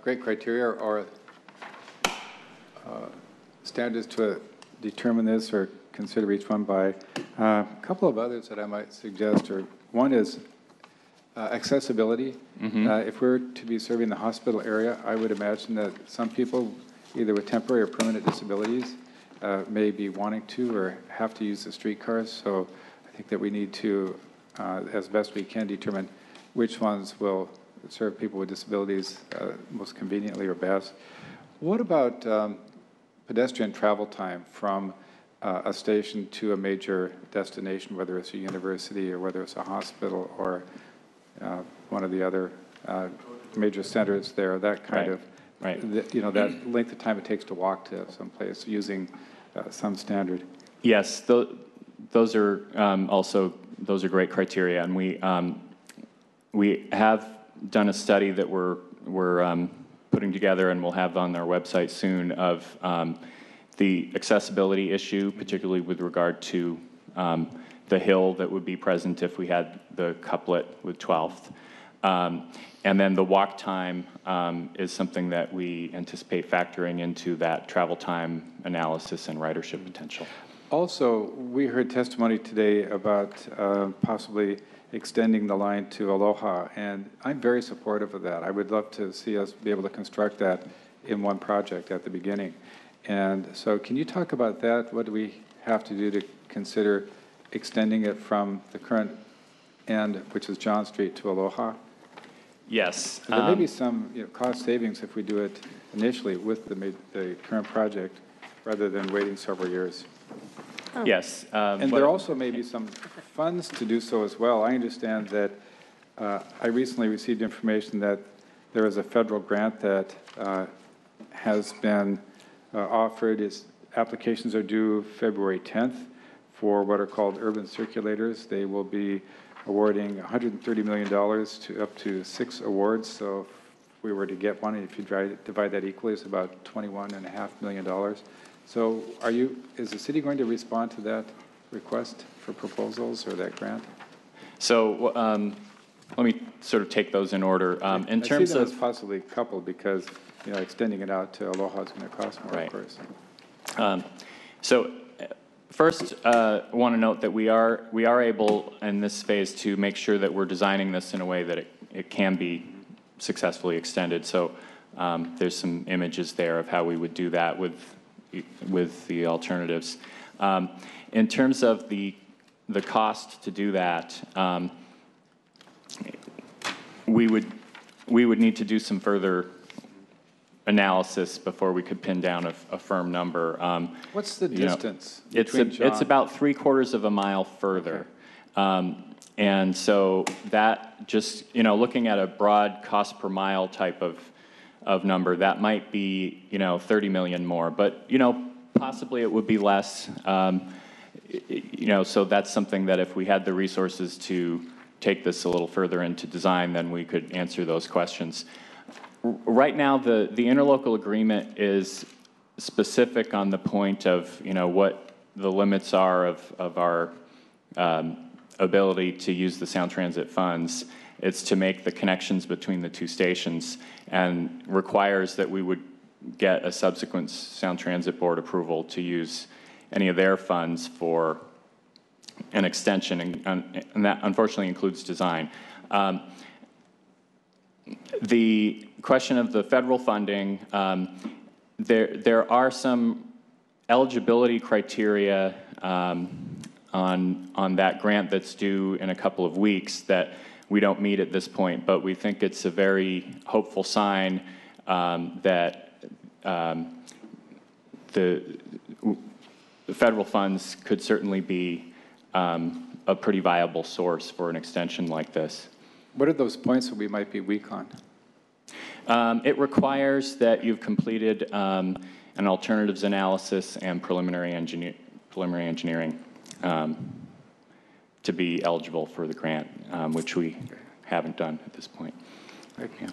great criteria or standards to determine this or consider each one by. A couple of others that I might suggest are, one is accessibility. If we're to be serving the hospital area, I would imagine that some people, either with temporary or permanent disabilities, may be wanting to or have to use the streetcars. So I think that we need to, as best we can, determine which ones will serve people with disabilities most conveniently or best. What about pedestrian travel time from a station to a major destination, whether it's a university or whether it's a hospital or one of the other major centers there, that kind of, you know, that length of time it takes to walk to someplace using some standard. Yes, those are also, those are great criteria, and we have done a study that we're putting together and we'll have on our website soon of the accessibility issue, particularly with regard to the hill that would be present if we had the couplet with 12th. And then the walk time is something that we anticipate factoring into that travel time analysis and ridership potential. Also, we heard testimony today about possibly extending the line to Aloha, and I'm very supportive of that. I would love to see us be able to construct that in one project at the beginning. And so can you talk about that? What do we have to do to consider extending it from the current end, which is John Street, to Aloha? Yes. There may be some cost savings if we do it initially with the current project rather than waiting several years. Oh. Yes. And there also may be some funds to do so as well. I understand that I recently received information that there is a federal grant that has been offered. Applications are due February 10th for what are called urban circulators. They will be awarding $130 million to up to 6 awards. So if we were to get one, if you divide that equally, it's about $21.5 million. So is the city going to respond to that request for proposals or that grant? So let me sort of take those in order. In terms of, it's possibly coupled because extending it out to Aloha is going to cost more, of course. So first, I want to note that we are able in this phase to make sure that we're designing this in a way that it can be successfully extended. So there's some images there of how we would do that with the alternatives. In terms of the cost to do that, we would need to do some further analysis before we could pin down a firm number. What's the distance? It's about 3/4 of a mile further. Okay. And so that just, looking at a broad cost per mile type of number, that might be, 30 million more, but, possibly it would be less. So that's something that if we had the resources to take this a little further into design, then we could answer those questions. Right now, the interlocal agreement is specific on the point of, what the limits are of our ability to use the Sound Transit funds. It's to make the connections between the two stations and requires that we would get a subsequent Sound Transit Board approval to use any of their funds for an extension, and that unfortunately includes design. The question of the federal funding, there are some eligibility criteria on that grant that's due in a couple of weeks that we don't meet at this point, but we think it's a very hopeful sign that the federal funds could certainly be a pretty viable source for an extension like this. What are those points that we might be weak on? It requires that you've completed an alternatives analysis and preliminary engineering to be eligible for the grant, which we haven't done at this point. Thank you.